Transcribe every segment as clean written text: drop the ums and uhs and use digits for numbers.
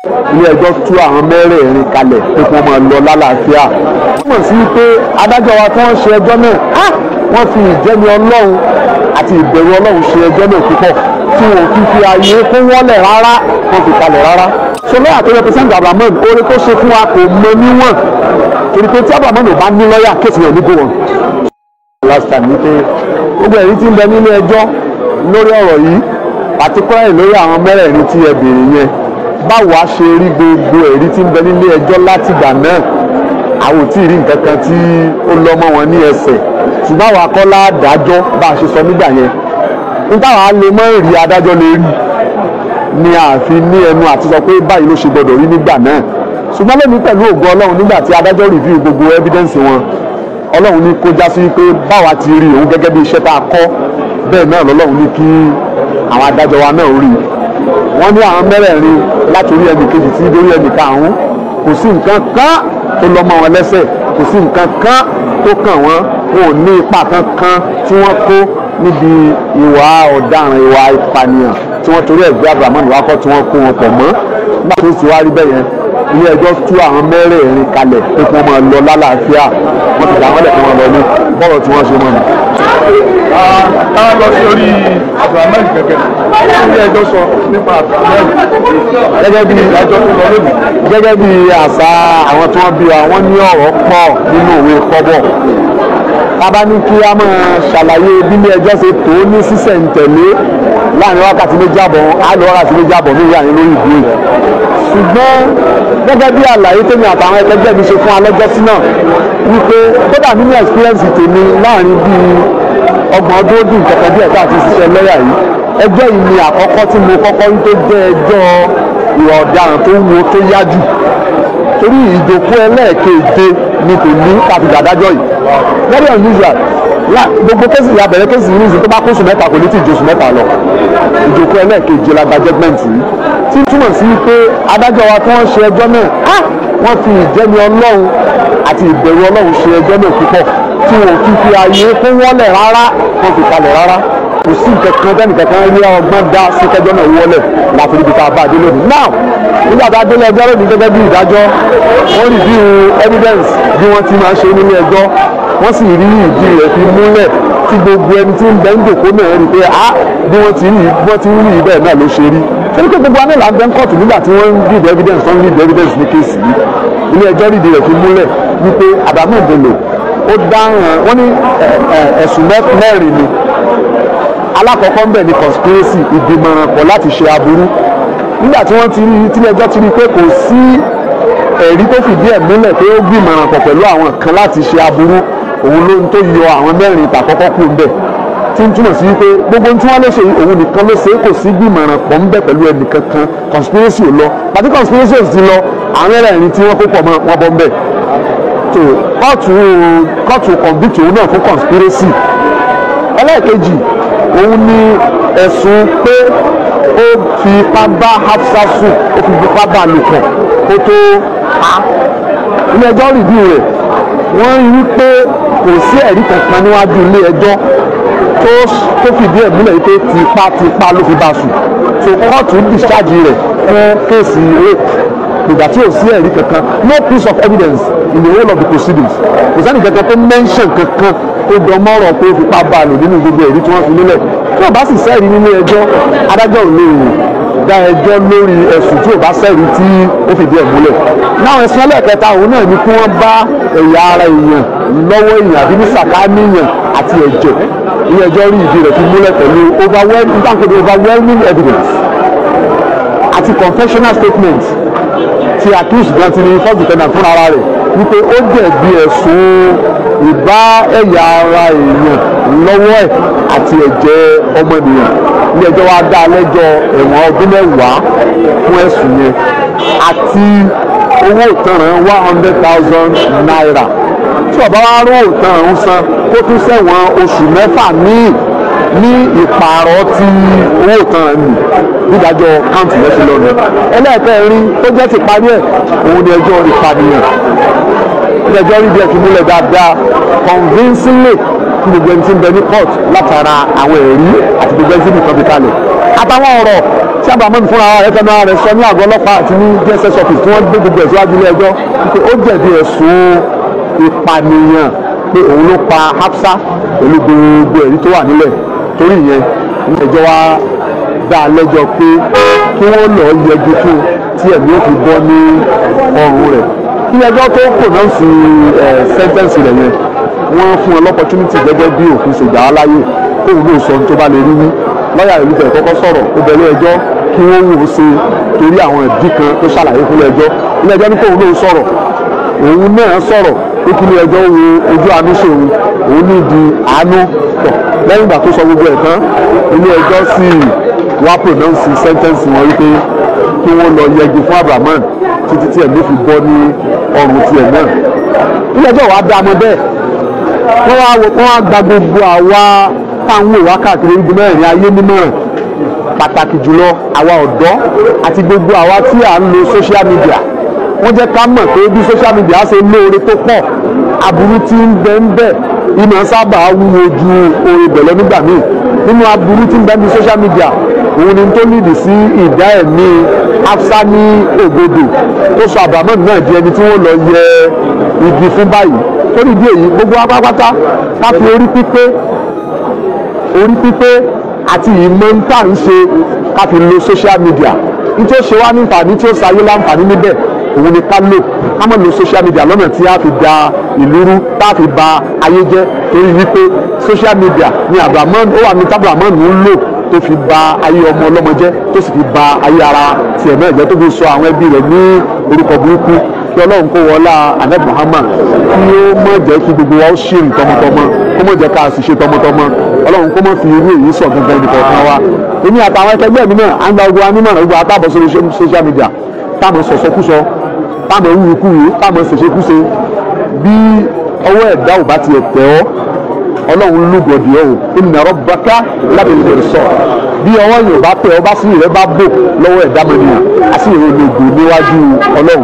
ilé ẹjọ́ tú àwọn mẹ́rẹ̀ẹ̀rin kalẹ̀ pé kí wọ́n máa lọ lálàáfíà. wọ́n mọ̀ sí pé adájọ́ wa tí wọ́n ṣe ẹjọ́ náà wọ́n fi ìjẹni ọlọ́run àti ìbẹ̀rù ọlọ́run ṣe ẹjọ́ náà púpọ̀ tí wọn ò fi ààyè kún wọ́lẹ̀ rárá wọ́n fi kalẹ̀ rárá. sọlá àti represent Abrahaman oore tó ṣe fún wa kò mọ níwọ̀n torí pé tí Abrahaman ò bá ní lọ́ọ̀yà kéèsì yẹn ní gbó wọn. last time ní pé gbogbo ẹ̀rí tí ń bẹ nílé ẹjọ́ lórí ọ̀rọ̀ yìí particularly lórí àwọn mẹ́rẹ̀ẹ̀rin tí ẹ béèrè yẹn báwo a ṣe rí gbogbo ẹ̀rí tí ń bẹ nílé ẹjọ́ látìgbà náà àwọn ò tí ì rí nǹkan kan tí ó lọ mọ́ wọn ní ẹsẹ̀ ṣùgbọ́n àwọn akọ́lá dájọ́ bá a ṣe sọ nígbà yẹn nítawọn á lè mọ́ rí adájọ́ lè rí ni àfi ní ẹnu àti sọ pé báyìí ló ṣe gbọdọ̀ rí nígbà náà ṣùgbọ́n lẹ́nu pẹ̀lú ògo Ọlọ́run nígbà tí adájọ́ review gbogbo evidence wọn Ọlọ́run ní kó já sí pé báwa ti rí òun gẹ́gẹ́ bí iṣẹ́ tá a kọ́ bẹ́ẹ̀ náà lọ́lọ́run ní kí àwọn adájọ́ wa náà rí wọ́n ní àwọn mẹ́rẹ̀ẹ̀rin láti orí ẹnì kejì tí dórí ẹnì karùn-ún kò sí nǹkan kan tó lọ mọ́ wọn lẹ́sẹ̀ kò sí nǹkan kan tó kàn wọ́n wọn ò ní ipa kankan tí wọ́n kó níbi ìwà ọ̀daràn ìwà ìpànìyàn tí wọ́n torí ẹ̀gbẹ́ Abrahaman wá kọ́ tí wọ́n kó wọn pọ̀ mọ́ nígbà tó ti wá rí bẹ́ẹ̀ yẹn ilé ẹjọ́ tú àwọn mẹ́rẹ̀ẹ̀rin kalẹ̀ pé kí wọ́n máa lọ lálàáfíà wọ́n ti dà wọ́n lẹ̀ kí wọ́n lọ ní bọ́ọ̀rọ̀ tí wọ́n ṣe mọ́ ni. ká lọ sí orí Abrahaman gẹ́gẹ́ ilé ẹjọ́ sọ nípa Abrahaman gẹ́gẹ́ bí ẹjọ́ tó lọ lónìí gẹ́gẹ́ bí àṣà àwọn tí wọ́n bí wa wọ́n ní ọ̀rọ̀ pọ̀ nínú òwe kọ́bọ̀ tábà ní kí a máa ṣàlàyé bí ilé ẹjọ́ ṣe tó ní sísẹ̀ǹtẹ̀lé láàrin wákàtí méjì àbọ̀ àlọ́ wákàtí méjì àbọ̀ lórí àyè lórí ìbúrò ṣùgbọ́n gẹ́gẹ́ bí àlàyé tèmi àtàwọn ẹgbẹ́ mi ṣe fún alọ́jọ́sí náà wípé kódà nínú experience tèmi láàrin bíi ọgbọ̀n ọdún ó dín kẹ̀kẹ́ díẹ̀ tá a ti ṣiṣẹ́ lọ́yà yìí ẹjọ́ yìí ni àkọ́kọ́ tí mo kọ́kọ́ rí tó jẹ́ ẹjọ́ ìwà ọ̀daràn tó wo tó yá jù torí ìjókòó ẹlẹ́ẹ̀keje ni kò ní tàbí àdájọ́ yìí very unusual gbogbo kéésì yà bẹ̀rẹ̀ kéésì yìí tó bá kóṣù mẹ́ta kò ní tí ìjọsùn mẹ́ta lọ ìjókòó ẹlẹ́ẹ̀keje la gba judgement yìí tí túmọ̀ sí pé adájọ́ wa tí wọ́n ṣe ẹjọ́ náà wọ́n fi ìjẹni ọlọ́run àti ìbẹ̀rù ọlọ́run ṣe ẹjọ́ náà púpọ̀ tí wọn ò fi ààyè kún wọ́lẹ̀ rárá wọ́n fi kalẹ̀ rárá kò sí nǹkan kan tẹ́nì kankan rí ọgbọ́n dá sí kẹjọ́ náà wọlẹ̀ láti ibi tá a bá dé lónìí. now nígbà tá a délé ẹjọ́ lónìí gẹ́gẹ́ bí ìdájọ́ wọ́n review evidence bí wọ́n ti máa ṣe nílé ẹjọ́ wọ́n sì rí ìdí rẹ̀ fi múlẹ̀ tí gbogbo ẹni tí ń bẹ ń jòkó náà rí pé bí wọ́n ti rí bẹ́ẹ̀ náà ló ṣe rí. ṣé pé gbogbo anáà là ń bẹ ń kọ́ọ̀tù nígbà tí wọ́n ń read evidence wọ́n ń read evidence ní kéèsì yìí ilé ẹjọ́ rí ìdí rẹ̀ fi múlẹ̀ wípé Abrahaman Bello ó dáhùn wọ́n ní ẹ̀sùn mẹ́rin ni alákọ̀ọ́kọ́ ń bẹ̀ ní conspiracy ìgbìmọ̀ràn pọ̀ láti ṣe aburú nígbà tí wọ́n ti rí tí ẹjọ́ ti rí pé kò sí ẹ̀rí tó fìdí ẹ̀ múlẹ̀ pé ó gbìmọ̀ràn pọ̀ pẹ̀lú àwọn kan láti ṣe aburú òun ló ń tó yọ àwọn mẹ́rin ìtàkọ́kọ́ kù ń bẹ̀ tí ń túmọ̀ sí wípé gbogbo tí wọ́n lè ṣe òun nìkan ló ṣe é kò sí gbìmọ̀ràn pọ̀ ń bẹ̀ pẹ̀lú ẹnì kankan conspiracy ò lọ pàtí conspiracy ò ti lọ àwọn ẹlẹ́rìí tí wọ́n kó pọ̀ mọ́ wọn bọ́ ń bẹ̀ tó kóòtù convict òun náà fún conspiracy ẹlẹ́ẹ̀kejì òun ni ẹ̀sùn pé ó fi ipá bá Hafsa sùn ó fi ipá bá lò pọ̀ kó tó pa ilé ẹjọ́ rìbí rẹ̀ wọ́n rí pé kò sí ẹ̀rí kankan níwájú ilé ẹjọ́ tó fìdí ẹ̀ múlẹ̀ wípé tipátipá ló fi bá sùn so kóòtù discharge rẹ̀ fún kéèsì rape ìgbà tí ò sí ẹ̀rí kankan no piece of evidence in the whole of the proceedings kò sẹ́ni kankan tó mention kankan tó dánmọ́rọ̀ pé ó fipá bá a lò nínú gbogbo ẹ̀rí tí wọ́n fi nílẹ̀ tí ò bá sì sẹ́ẹ̀rí nínú ẹjọ́ adájọ́ ò lè dá ẹjọ́ lórí ẹ̀sùn tí ò bá sẹ́ẹ̀rí tí ó fìdí ẹ̀ múlẹ̀ náà ẹ̀sùn ẹlẹ́ẹ̀kẹta òun náà ni kí wọ́n bá ẹ̀yà ara èèyàn lọ́wọ́ èèyàn àbí ní sàkáání èèyàn àti ẹ̀jẹ̀ ilé ẹjọ́ rí ìdí rẹ̀ fi múlẹ̀ pẹ̀lú overwhelming evidence àti confessional statement ti accused gan ti ní first defendant fún ara rẹ̀ wípé ó jẹ̀bi ẹ̀sùn ìbá ẹ̀yà ara èèyàn lọ́wọ́ ẹ̀ àti ẹ̀jẹ̀ ọmọnìyàn ilé ẹjọ́ wa dá lẹ́jọ́ ẹ̀wọ̀n ọdún mẹ́wàá fún ẹ̀sùn yẹn àti owó ìtanràn 100,000 naira tí ọba wa rú ìtanràn san kó tún ṣẹ̀wọ̀n oṣù mẹ́fà ní ìpààrọ̀ ti owó ìtanràn nì dídájọ́ káùntì lẹ́sìn lọ́nà ẹlẹ́ẹ̀kẹrin tó jẹ́ ti parí ẹ̀ òun ni ẹjọ́ ìpànìyàn ẹjọ́ rí bí ẹ fi múlẹ̀ dáadáa convincingly fún gbogbo ẹni tí ń bẹ ní court látara àwọn ẹ̀rí àti gbogbo ẹni tí nìkan fi kalẹ̀ àtàwọn ọ̀rọ̀ tí Abrahaman fúnra rẹ̀ fẹ́nu ara rẹ̀ sọ ní àgọ́ ọlọ́pàá àti ní DSS office tí wọ́n gbé gbogbo ẹ̀sùn wájú ilé ẹjọ́ pé ó jẹ̀bi ẹ̀sùn ìpànìyàn pé òun ló pa Hafsa pẹ̀lú gbogbo ẹ̀rí tó wà nílẹ̀ torí ìyẹn ilé ẹjọ́ wa dá a lẹ́jọ́ pé kí wọ́n lọ yẹgi fún tí ẹ̀mí ó fi bọ́ ní ọrùn rẹ̀ ilé ẹjọ́ tó pronounce sentence rẹ̀ yẹn wọ́n fún ọ l'opportunity gẹ́gẹ́ bí òfin ṣe gbà á láyè kóun ló sọ ohun tó bá lè rí ní lọ́ọ̀yà ìlú fẹ̀ kọ́kọ́ sọ̀rọ̀ ó bẹ̀rẹ̀ ẹjọ́ kí wọ́n wò ó ṣe torí àwọn ìdí kan tó ṣàlàyé fún ẹjọ́ ilé ẹjọ́ ní kóun ló sọ̀rọ̀ òun náà sọ̀rọ̀ pé kí ilé ẹjọ́ wo ojú àánú ṣòun òun ní ìdí àánú pọ̀ lẹ́yìn ìgbà tó sọ gbogbo ẹ̀ tán ilé ẹjọ́ sì wá pronounce sentence wọn wípé kí wọ́n lọ yẹgi fún Abrahaman títí tí ẹ̀mí fi bọ́ ní ọrùn tiẹ̀ náà ilé ẹjọ́ wàá dá ọmọ bẹ́ẹ̀ wọ́n wá gba gbogbo àwa táwọn òwá káàkiri ibi mẹ́rin ayé nímọ̀ràn pàtàkì jùlọ àwa ọ̀dọ́ àti gbogbo àwa tí à ń lo social media wọ́n jẹ́ ká mọ̀ pé bí social media ṣe lóore tó pọ̀ aburú tí ń bẹ ń bẹ ìmọ̀ sábà wúwo ju oore bẹ̀lẹ́ nígbà míì nínú aburú tí ń bẹ ní social media òun ni tó nídìí sí ìdá ẹ̀mí Hafsa ní ògodò tó sọ Abrahaman náà di ẹni tí wọ́n lọ yẹ igi fún báyìí torí ìdí èyí gbogbo apápátá ká fi orí pípé àti ìmọ̀ ń tà ń ṣe ká fi lo social media ní tí ó ṣe wá ní àǹfààní tí ó ṣayé láǹfààní níbẹ̀ òun ni ká lò ká mọ̀ lo social media lọ́nà tí a fi da ìlú rú tá a fi ba ayé jẹ́ torí wípé social media ni Abrahaman ó wà ní Abrahaman ń lò tó fi ba ayé ọmọ ọlọ́mọ jẹ́ tó sì fi ba ayé ara tiẹ̀ náà jẹ́ tó fi sọ àwọn ẹbí rẹ̀ ní orúkọ burúkú kí Ọlọ́run kó wọlá Ànábì Muhammad kí ó má jẹ́ kí gbogbo wa ó ṣe tọmọtọmọ kó má jẹ́ ká sì ṣe tọmọtọmọ Ọlọ́run kó má fi irú èyí sọ gangan nìkan wa èmi àtàwọn ẹgbẹ́ mi náà à ń gba ogun anímọ̀ràn gbogbo àtàbọ̀ sórí social media táwọn sọ̀sọ́kúsọ táwọn wúwúkúwú táwọn ṣèṣekúṣe bí ọwọ́ ẹ̀dá ò bá tiẹ̀ tẹ̀ ọ́ Ọlọ́run lúgọ̀dì ẹ̀ o inna rabbaka labil mirsad bí ọwọ́ yìí ò bá tẹ̀ ọ́ bá sí rẹ̀ bá bò lọ́wọ́ ẹ̀dá mọ́nìyàn àti ìròyìn ògbò níwájú Ọlọ́run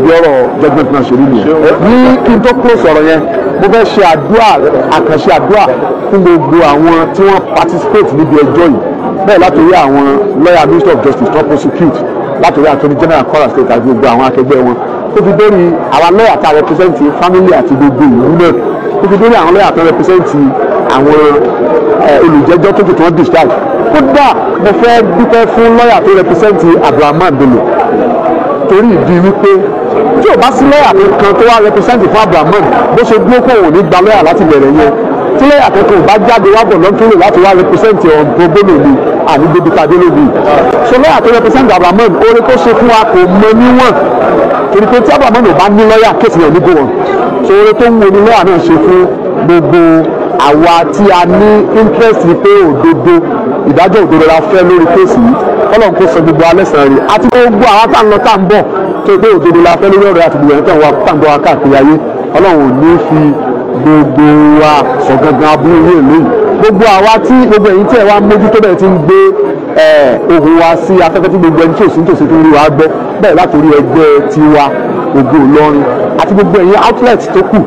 bí ọ̀rọ̀ judgment náà ṣe rí nìyẹn. ní kí n tó close ọ̀rọ̀ yẹn mo fẹ́ ṣe àdúrà àkànṣe àdúrà fún gbogbo àwọn tí wọ́n participate níbi ẹjọ́ yìí bẹ́ẹ̀ látòrí àwọn lawyer minister of justice tó prosecute látòrí attorney general Kwara state àti gbogbo àwọn akẹgbẹ́ wọn tó fi dórí àwọn lawyer tá a represent family àti gbogbo ìlú náà tó fi dórí àwọn lawyer tó represent àwọn olùjẹ́jọ́ tó fi tí wọ́n discharge kódà mo fẹ́ dúpẹ́ fún lawyer tó represent Abrahaman Bello torí ìdí wípé tí ò bá sí lawyer kankan tó wá represent fún Abrahaman bó ṣe dúró kó òun ní gba lawyer láti bẹ̀rẹ̀ yẹn tí lawyer kankan ò bá jáde wá bọ̀ lọ́túnrò láti wá represent ọ̀dọ́ Bello ni ànígbèbí tàdé lóbi so lawyer tó represent Abrahaman oore tó ṣe fún wa kò mọ níwọ̀n torí pé tí Abrahaman ò bá ní lawyer kéèsì yẹn ní gbòòrò so oore tó ń wo ni lawyer náà ṣe fún gbogbo àwa tí a ní interest pé òdodo ìdájọ́ òdodo la fẹ́ lórí kéèsì yìí Ọlọ́run kó sọ gbogbo alẹ́ sàn rí àti gbogbo àwa tá ń lọ tá ń bọ̀ tó pé òdodo la fẹ́ lórí ọ̀rẹ́ àti gbogbo ẹ̀ńtẹ̀ wa tá ń bọ̀ wá káàkiri ayé Ọlọ́run ò ní fi gbogbo wa sọ gangan aburú yìí lóyìn gbogbo àwa tí gbogbo ẹ̀yin tí ẹ̀ wá mójútó bẹ́ẹ̀ ti ń gbé ohùn wa sí afẹ́fẹ́ tí gbogbo ẹni tí ò sí nítòsí tó ń rí wa gbọ́ bẹ́ẹ̀ látòrí ẹgbẹ́ tiwa Ògo Ìlọrin àti gbogbo ẹ̀yin outlet tó kù.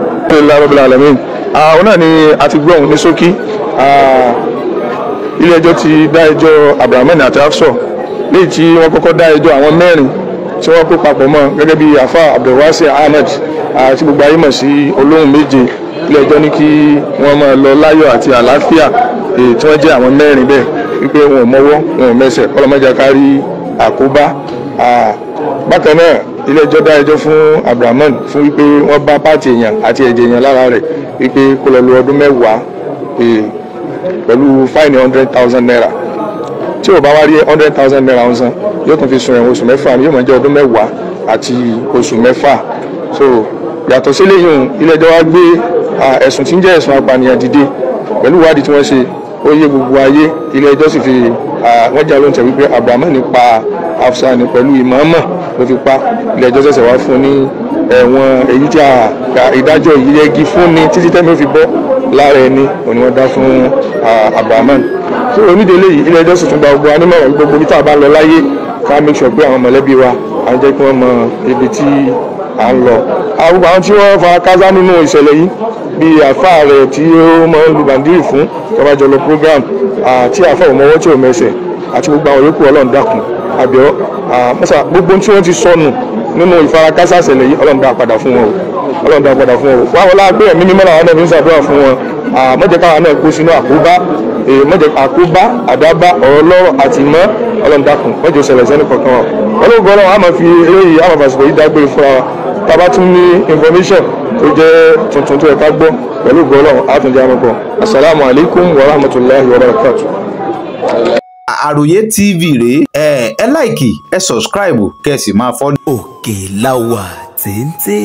àwọn náà ni a ti gbọ́ òun ní ṣókí ilé ẹjọ́ ti dá ẹjọ́ Abrahaman àti Hafsa léyìí tí wọ́n kọ́kọ́ dá ẹjọ́ àwọn mẹ́rin tí wọ́n kó papọ̀ mọ́ gẹ́gẹ́ bí afa Abdulwasi Ahmed àti gbogbo ayé mọ̀ sí olóhùn méje ilé ẹjọ́ ní kí wọ́n máa lọ láyọ̀ àti àlàáfíà tí wọ́n jẹ́ àwọn mẹ́rin bẹ́ẹ̀ wípé wọn ò mọ́wọ́ wọn ò mẹsẹ̀ kọ́lọ́mọ́jà kárí àkóbá. bákan náà ilé ẹjọ́ dá ẹjọ́ fún Abrahaman fún wípé wọ́n bá pààtì èèyàn àti ẹ̀jẹ̀ èèyàn lára rẹ̀ wípé kó lọ lo ọdún 10 pẹ̀lú fáìnì 100,000 naira tí ò bá wá rí 100,000 naira ń san yóò tún fi sun ẹ̀wọ̀n oṣù 6 ni yóò máa jẹ́ ọdún 10 àti oṣù 6. so yàtọ̀ sí lẹ́yìn ilé ẹjọ́ wá gbé ẹ̀sùn tí ń jẹ́ ẹ̀sùn apànìyàn dìde pẹ̀lú ìwádìí tí wọ́n ṣe ó yé gbogbo ayé ilé ẹjọ́ sì fi wọ́n jẹ́ lóńtẹ̀ wípé Abrahaman pa Hafsa ní pẹ̀lú ìmọ̀ọ́mọ̀ ló fi pa ilé ẹjọ́ ṣẹ̀ṣẹ̀ wá fún ní ẹ̀wọ̀n èyí tí ìdájọ́ ìyẹgi fún ni títí tẹ́mi fi bọ́ lára ẹni òní wọ́n dá fún Abrahaman. so onídélé yìí ilé ẹjọ́ sì tún gba gbogbo anímọ̀ràn gbogbo bí tá a bá lọ láyé ká make sure pé àwọn mọ̀lẹ́bí wa á jẹ́ kí wọ́n mọ ibi tí à ń lọ. àwọn tí wọ́n fa kázá nínú ìṣẹ̀lẹ̀ yìí bíi àfáà rẹ̀ tí ó máa ń lu bàndírì fún kọ́bájọ́ lọ program àti àfáà òmọwọ́ tí ò mẹsẹ̀ àti gbogbo àwọn yòókù Ọlọ́run dákun àbíọ́ mọ́sà gbogbo tí wọ́n ti sọnù nínú ìfarakásá ṣẹlẹ̀ yìí ọlọ́run dá padà fún wọn o ọlọ́run dá padà fún wọn o wá wọlé agbé ẹ̀mí mímọ́ làwọn náà fi ń ṣàdúrà fún wọn mọ́jẹ́ káwọn náà kó sínú àkóbá mọ́jẹ́ àkóbá àdábá ọ̀rọ̀ lọ́rọ̀ àti mọ́ ọlọ́run dákun mọ́jẹ́ ṣẹlẹ̀ sẹ́ni kankan wọn olóògùn ọlọ́run àmọ́ fi eléyìí àmọ́ fàṣìkò yìí dágbére fúnra wa tábà tún ní information tó jẹ́ tuntun tó yẹ ká gbọ́ pẹ̀lú ògùn ọlọ́run àtúndì àmọ́kọ̀ assalamu alaikum wa rahmatullahi wa barakatuh. Àròyé TV rèé ẹ láìkì ẹ sọ̀scribe kẹ́ ẹ sì máa fọ́lọ́. Òkè la wà téńté.